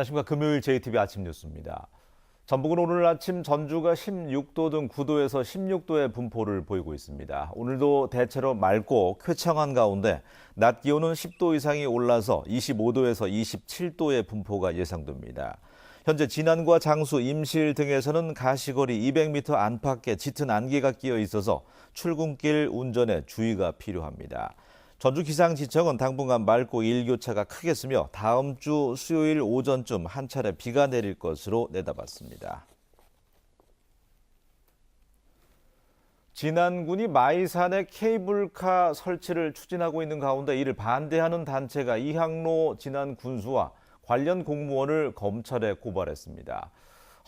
안녕하십니까. 금요일 JTBC 아침 뉴스입니다. 전북은 오늘 아침 전주가 16도 등 9도에서 16도의 분포를 보이고 있습니다. 오늘도 대체로 맑고 쾌청한 가운데 낮 기온은 10도 이상이 올라서 25도에서 27도의 분포가 예상됩니다. 현재 진안과 장수, 임실 등에서는 가시거리 200m 안팎에 짙은 안개가 끼어 있어서 출근길 운전에 주의가 필요합니다. 전주기상지청은 당분간 맑고 일교차가 크겠으며 다음 주 수요일 오전쯤 한 차례 비가 내릴 것으로 내다봤습니다. 진안군이 마이산에 케이블카 설치를 추진하고 있는 가운데 이를 반대하는 단체가 이항로 진안군수와 관련 공무원을 검찰에 고발했습니다.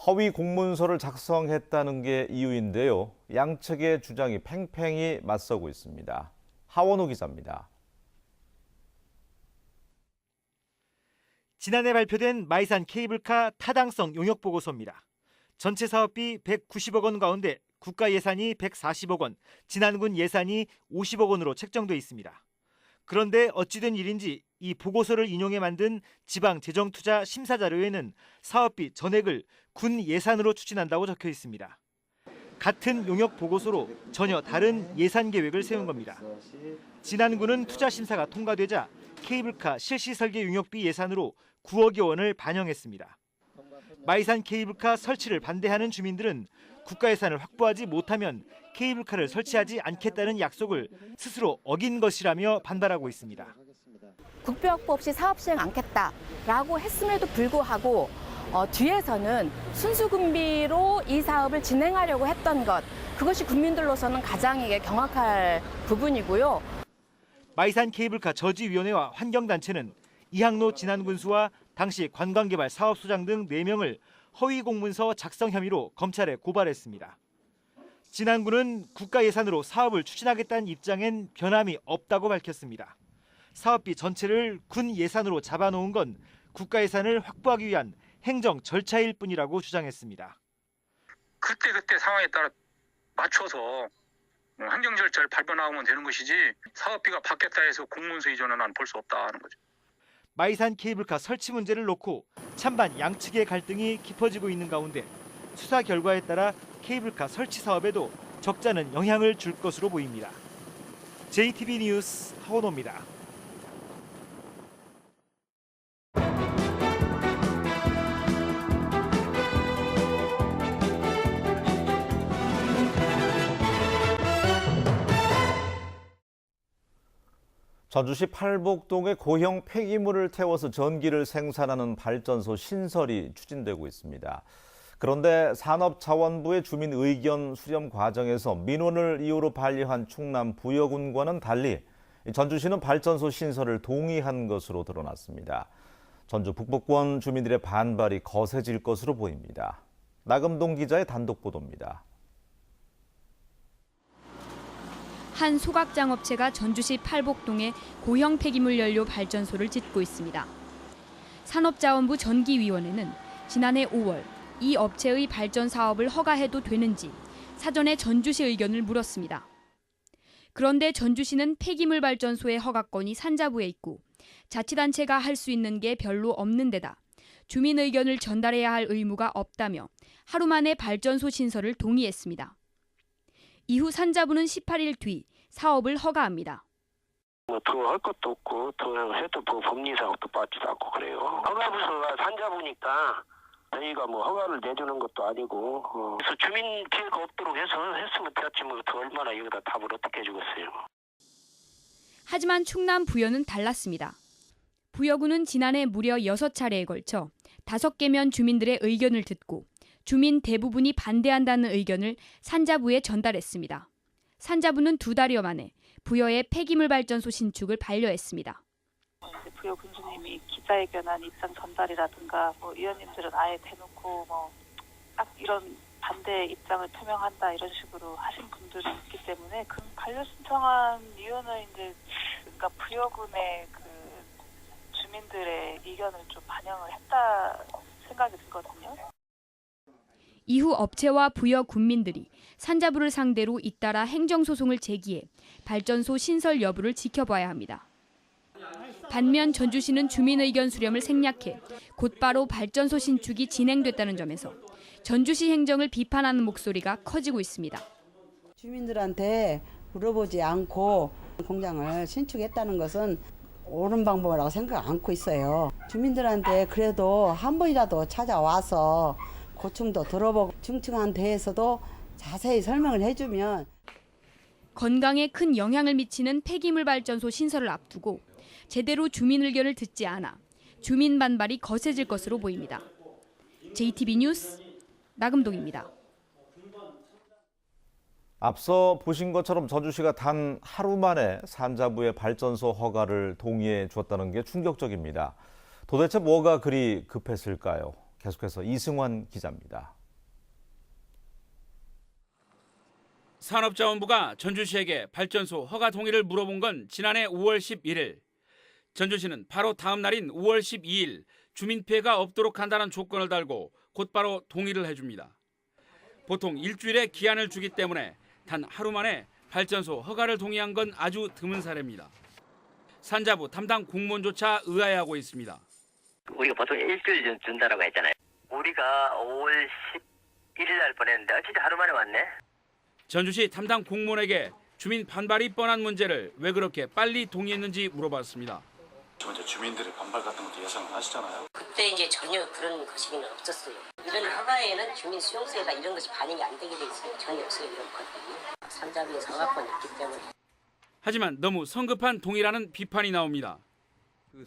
허위 공문서를 작성했다는 게 이유인데요. 양측의 주장이 팽팽히 맞서고 있습니다. 하원우 기자입니다. 지난해 발표된 마이산 케이블카 타당성 용역 보고서입니다. 전체 사업비 190억 원 가운데 국가 예산이 140억 원, 진안군 예산이 50억 원으로 책정돼 있습니다. 그런데 어찌된 일인지 이 보고서를 인용해 만든 지방재정투자심사자료에는 사업비 전액을 군 예산으로 추진한다고 적혀 있습니다. 같은 용역 보고서로 전혀 다른 예산 계획을 세운 겁니다. 진안군은 투자 심사가 통과되자 케이블카 실시 설계 용역비 예산으로 9억여 원을 반영했습니다. 마이산 케이블카 설치를 반대하는 주민들은 국가 예산을 확보하지 못하면 케이블카를 설치하지 않겠다는 약속을 스스로 어긴 것이라며 반발하고 있습니다. 국비 확보 없이 사업 시행 않겠다라고 했음에도 불구하고 뒤에서는 순수군비로 이 사업을 진행하려고 했던 것, 그것이 국민들로서는 가장 경악할 부분이고요. 마이산 케이블카 저지위원회와 환경단체는 이항로 진안군수와 당시 관광개발사업소장 등 4명을 허위 공문서 작성 혐의로 검찰에 고발했습니다. 진안군은 국가 예산으로 사업을 추진하겠다는 입장엔 변함이 없다고 밝혔습니다. 사업비 전체를 군 예산으로 잡아놓은 건 국가 예산을 확보하기 위한 행정 절차일 뿐이라고 주장했습니다. 그때 상황에 따라 맞춰서 행정 절차를 밟아 나오면 되는 것이지 사업비가 바뀌었다 해서 공문서 이전은 난 볼 수 없다는 거죠. 마이산 케이블카 설치 문제를 놓고 찬반 양측의 갈등이 깊어지고 있는 가운데 수사 결과에 따라 케이블카 설치 사업에도 적잖은 영향을 줄 것으로 보입니다. JTBC 뉴스 하원호입니다. 전주시 팔복동에 고형 폐기물을 태워서 전기를 생산하는 발전소 신설이 추진되고 있습니다. 그런데 산업자원부의 주민 의견 수렴 과정에서 민원을 이유로 반려한 충남 부여군과는 달리 전주시는 발전소 신설을 동의한 것으로 드러났습니다. 전주 북부권 주민들의 반발이 거세질 것으로 보입니다. 나금동 기자의 단독 보도입니다. 한 소각장업체가 전주시 팔복동에 고형 폐기물 연료 발전소를 짓고 있습니다. 산업자원부 전기위원회는 지난해 5월 이 업체의 발전 사업을 허가해도 되는지 사전에 전주시 의견을 물었습니다. 그런데 전주시는 폐기물 발전소의 허가권이 산자부에 있고 자치단체가 할 수 있는 게 별로 없는 데다 주민 의견을 전달해야 할 의무가 없다며 하루 만에 발전소 신설을 동의했습니다. 이후 산자부는 18일 뒤 사업을 허가합니다. 더 할 것도 없고 더 해도 법리상도 빠지도 않고 그래요. 허가부서가 산자부니까 저희가 허가를 내주는 것도 아니고 그래서 주민 피해가 없도록 해서 했으면 됐지 더 얼마나 여기다 답을 어떻게 해주겠어요. 하지만 충남 부여는 달랐습니다. 부여군은 지난해 무려 6차례에 걸쳐 5개면 주민들의 의견을 듣고 주민 대부분이 반대한다는 의견을 산자부에 전달했습니다. 산자부는 2달여 만에 부여의 폐기물 발전소 신축을 반려했습니다. 부여 군수님이 기자회견한 입장 전달이라든가 의원님들은 아예 대놓고 딱 이런 반대 입장을 표명한다 이런 식으로 하신 분들이 있기 때문에 그 반려 신청한 이유는 그러니까 부여군의 주민들의 의견을 좀 반영을 했다 생각이 들거든요. 이후 업체와 부여 군민들이 산자부를 상대로 잇따라 행정소송을 제기해 발전소 신설 여부를 지켜봐야 합니다. 반면 전주시는 주민 의견 수렴을 생략해 곧바로 발전소 신축이 진행됐다는 점에서 전주시 행정을 비판하는 목소리가 커지고 있습니다. 주민들한테 물어보지 않고 공장을 신축했다는 것은 옳은 방법이라고 생각 않고 있어요. 주민들한테 그래도 한 번이라도 찾아와서 고충도 들어보고 중층한 데에서도 자세히 설명을 해주면 건강에 큰 영향을 미치는 폐기물 발전소 신설을 앞두고 제대로 주민 의견을 듣지 않아 주민 반발이 거세질 것으로 보입니다. JTB 뉴스 나금동입니다. 앞서 보신 것처럼 전주시가 단 하루 만에 산자부의 발전소 허가를 동의해 주었다는 게 충격적입니다. 도대체 뭐가 그리 급했을까요? 계속해서 이승환 기자입니다. 산업자원부가 전주시에게 발전소 허가 동의를 물어본 건 지난해 5월 11일. 전주시는 바로 다음 날인 5월 12일 주민 피해가 없도록 한다는 조건을 달고 곧바로 동의를 해줍니다. 보통 일주일의 기한을 주기 때문에 단 하루 만에 발전소 허가를 동의한 건 아주 드문 사례입니다. 산자부 담당 공무원조차 의아해하고 있습니다. 우리가 보통 일주일 준다라고 했잖아요. 우리가 5월 11일 날 보냈는데 진짜 하루 만에 왔네. 전주시 담당 공무원에게 주민 반발이 뻔한 문제를 왜 그렇게 빨리 동의했는지 물어봤습니다. 먼저 주민들의 반발 같은 것도 예상을 하시잖아요. 그때 이제 전혀 그런 것이 없었어요. 이런 허가에는 주민 수용소에다 이런 것이 반영이 안 되게 돼 있어요. 전혀 없어요. 이런 것들이. 산자부에서 허가권이 있기 때문에. 하지만 너무 성급한 동의라는 비판이 나옵니다.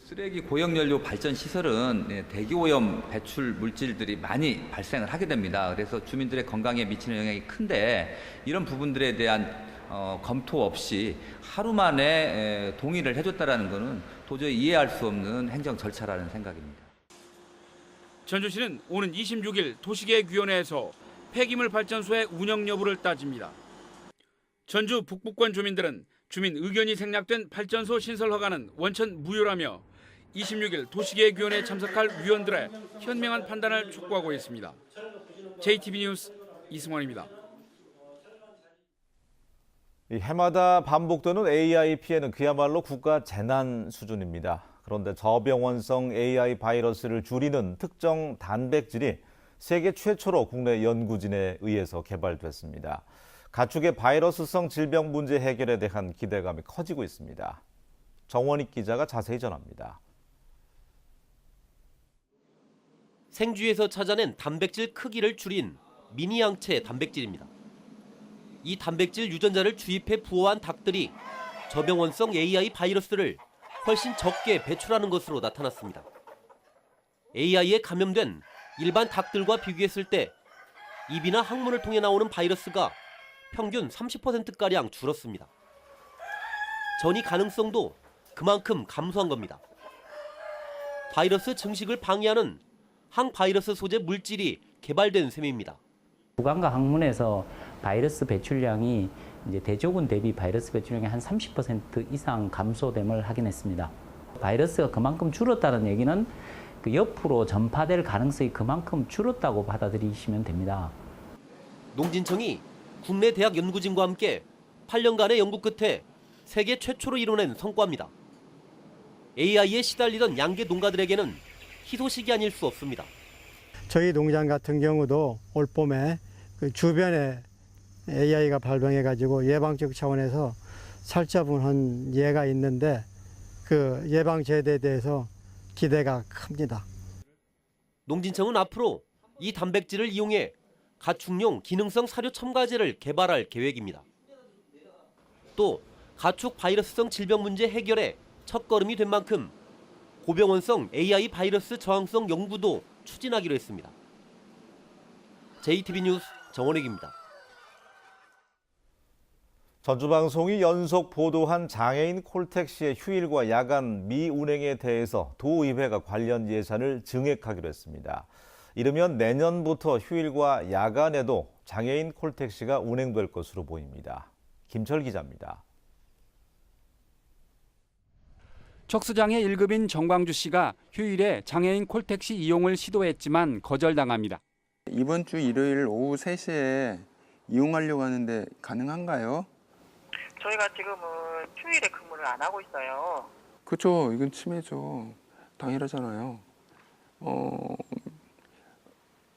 쓰레기 고형연료 발전 시설은 대기오염 배출 물질들이 많이 발생을 하게 됩니다. 그래서 주민들의 건강에 미치는 영향이 큰데 이런 부분들에 대한 검토 없이 하루 만에 동의를 해줬다라는 것은 도저히 이해할 수 없는 행정 절차라는 생각입니다. 전주시는 오는 26일 도시계획위원회에서 폐기물 발전소의 운영 여부를 따집니다. 전주 북부권 주민들은 주민 의견이 생략된 발전소 신설 허가는 원천 무효라며 26일 도시계획위원회에 참석할 위원들의 현명한 판단을 촉구하고 있습니다. JTB 뉴스 이승원입니다. 해마다 반복되는 AI 피해는 그야말로 국가 재난 수준입니다. 그런데 저병원성 AI 바이러스를 줄이는 특정 단백질이 세계 최초로 국내 연구진에 의해서 개발됐습니다. 가축의 바이러스성 질병 문제 해결에 대한 기대감이 커지고 있습니다. 정원익 기자가 자세히 전합니다. 생쥐에서 찾아낸 단백질 크기를 줄인 미니 양체 단백질입니다. 이 단백질 유전자를 주입해 부화한 닭들이 저병원성 AI 바이러스를 훨씬 적게 배출하는 것으로 나타났습니다. AI에 감염된 일반 닭들과 비교했을 때 입이나 항문을 통해 나오는 바이러스가 평균 30%가량 줄었습니다. 전이 가능성도 그만큼 감소한 겁니다. 바이러스 증식을 방해하는 항바이러스 소재 물질이 개발된 셈입니다. 구강과 항문에서 바이러스 배출량이 이제 대조군 대비 바이러스 배출량이 한 30% 이상 감소됨을 확인했습니다. 바이러스가 그만큼 줄었다는 얘기는 그 옆으로 전파될 가능성이 그만큼 줄었다고 받아들이시면 됩니다. 농진청이 국내 대학 연구진과 함께 8년간의 연구 끝에 세계 최초로 이뤄낸 성과입니다. AI에 시달리던 양계 농가들에게는 희소식이 아닐 수 없습니다. 저희 농장 같은 경우도 올 봄에 그 주변에 AI가 발병해가지고 예방적 차원에서 살처분한 예가 있는데 그 예방 제도에 대해서 기대가 큽니다. 농진청은 앞으로 이 단백질을 이용해 가축용 기능성 사료 첨가제를 개발할 계획입니다. 또 가축 바이러스성 질병 문제 해결에 첫걸음이 된 만큼 고병원성 AI 바이러스 저항성 연구도 추진하기로 했습니다. JTB 뉴스 정원익입니다. 전주방송이 연속 보도한 장애인 콜택시의 휴일과 야간 미운행에 대해서 도의회가 관련 예산을 증액하기로 했습니다. 이르면 내년부터 휴일과 야간에도 장애인 콜택시가 운행될 것으로 보입니다. 김철 기자입니다. 척수장애 1급인 정광주 씨가 휴일에 장애인 콜택시 이용을 시도했지만 거절당합니다. 이번 주 일요일 오후 3시에 이용하려고 하는데 가능한가요? 저희가 지금은 휴일에 근무를 안 하고 있어요. 그렇죠. 이건 침해죠. 당연하잖아요.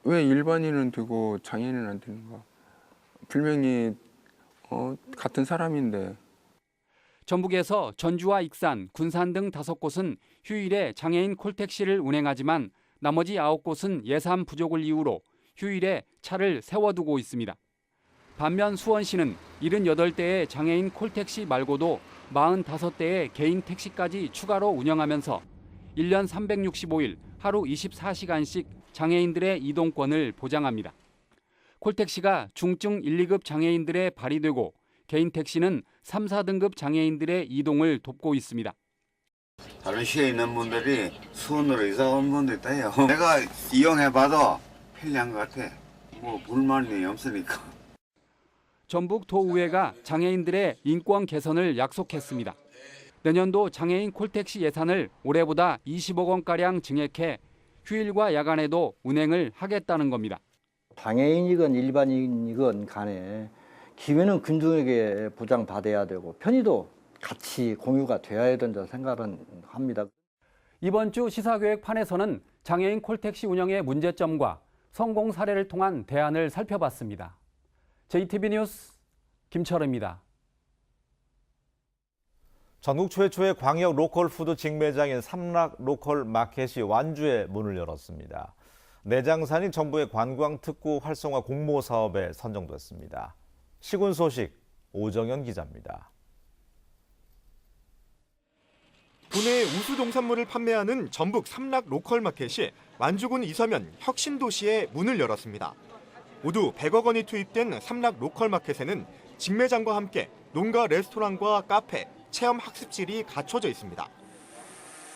왜 일반인은 되고 장애인은 안 되는가? 분명히 같은 사람인데. 전북에서 전주와 익산, 군산 등 5곳은 휴일에 장애인 콜택시를 운행하지만 나머지 9곳은 예산 부족을 이유로 휴일에 차를 세워두고 있습니다. 반면 수원시는 78대의 장애인 콜택시 말고도 45대의 개인 택시까지 추가로 운영하면서 1년 365일 하루 24시간씩 장애인들의 이동권을 보장합니다. 콜택시가 중증 1, 2급 장애인들의 발이 되고 개인 택시는 3, 4등급 장애인들의 이동을 돕고 있습니다. 다른 시에 있는 분들이 수원으로 이사 온 분도 있다요. 내가 이용해봐도 편리한 것 같아. 뭐 불만이 없으니까. 전북 도의회가 장애인들의 인권 개선을 약속했습니다. 내년도 장애인 콜택시 예산을 올해보다 20억 원가량 증액해 휴일과 야간에도 운행을 하겠다는 겁니다. 장애인이건 일반인이건 간에 기회는 군중에게 보장받아야 되고 편의도 같이 공유가 되어야 된다 생각은 합니다. 이번 주 시사교획판에서는 장애인 콜택시 운영의 문제점과 성공 사례를 통한 대안을 살펴봤습니다. JTB 뉴스 김철입니다. 전국 최초의 광역 로컬 푸드 직매장인 삼락 로컬 마켓이 완주에 문을 열었습니다. 내장산이 정부의 관광특구 활성화 공모 사업에 선정됐습니다. 시군 소식 오정현 기자입니다. 국내 우수 농산물을 판매하는 전북 삼락 로컬 마켓이 완주군 이서면 혁신도시에 문을 열었습니다. 모두 100억 원이 투입된 삼락 로컬 마켓에는 직매장과 함께 농가 레스토랑과 카페, 체험 학습실이 갖춰져 있습니다.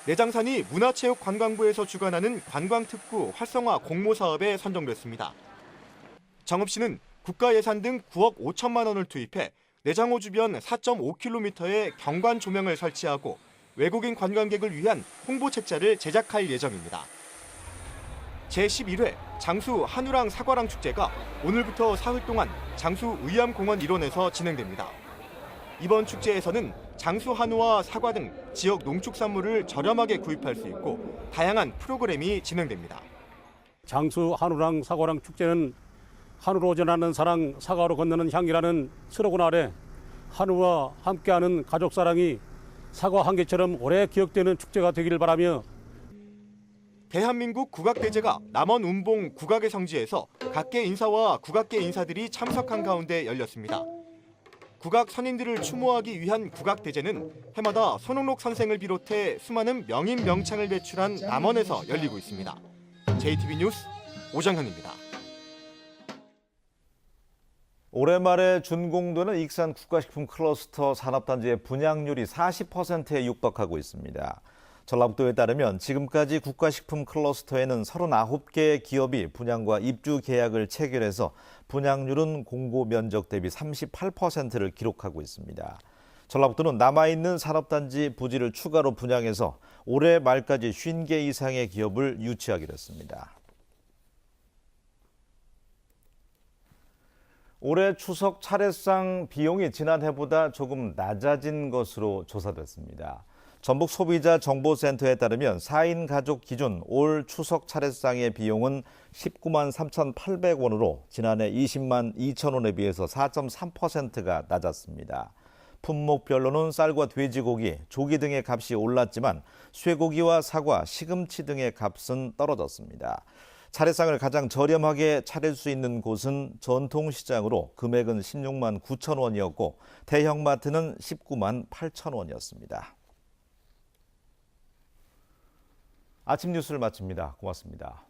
내장산이 문화체육관광부에서 주관하는 관광특구 활성화 공모사업에 선정됐습니다. 정읍시는 국가 예산 등 9억 5천만 원을 투입해 내장호 주변 4.5km의 경관 조명을 설치하고 외국인 관광객을 위한 홍보 책자를 제작할 예정입니다. 제11회 장수 한우랑 사과랑 축제가 오늘부터 사흘 동안 장수 의암공원 일원에서 진행됩니다. 이번 축제에서는 장수 한우와 사과 등 지역 농축산물을 저렴하게 구입할 수 있고 다양한 프로그램이 진행됩니다. 장수 한우랑 사과랑 축제는 한우로 전하는 사랑, 사과로 건너는 향이라는 슬로건 아래 한우와 함께하는 가족 사랑이 사과 한 개처럼 오래 기억되는 축제가 되기를 바라며 대한민국 국악대제가 남원 운봉 국악의 성지에서 각계 인사와 국악계 인사들이 참석한 가운데 열렸습니다. 국악 선인들을 추모하기 위한 국악대제는 해마다 손흥록 선생을 비롯해 수많은 명인 명창을 배출한 남원에서 열리고 있습니다. JTB 뉴스 오정현입니다. 올해 말에 준공되는 익산 국가식품 클러스터 산업단지의 분양률이 40%에 육박하고 있습니다. 전라북도에 따르면 지금까지 국가식품 클러스터에는 39개의 기업이 분양과 입주 계약을 체결해서 분양률은 공고 면적 대비 38%를 기록하고 있습니다. 전라북도는 남아있는 산업단지 부지를 추가로 분양해서 올해 말까지 50개 이상의 기업을 유치하기로 했습니다. 올해 추석 차례상 비용이 지난해보다 조금 낮아진 것으로 조사됐습니다. 전북 소비자정보센터에 따르면 4인 가족 기준 올 추석 차례상의 비용은 19만 3,800원으로 지난해 20만 2천 원에 비해서 4.3%가 낮았습니다. 품목별로는 쌀과 돼지고기, 조기 등의 값이 올랐지만 쇠고기와 사과, 시금치 등의 값은 떨어졌습니다. 차례상을 가장 저렴하게 차릴 수 있는 곳은 전통시장으로 금액은 16만 9천 원이었고 대형마트는 19만 8천 원이었습니다. 아침 뉴스를 마칩니다. 고맙습니다.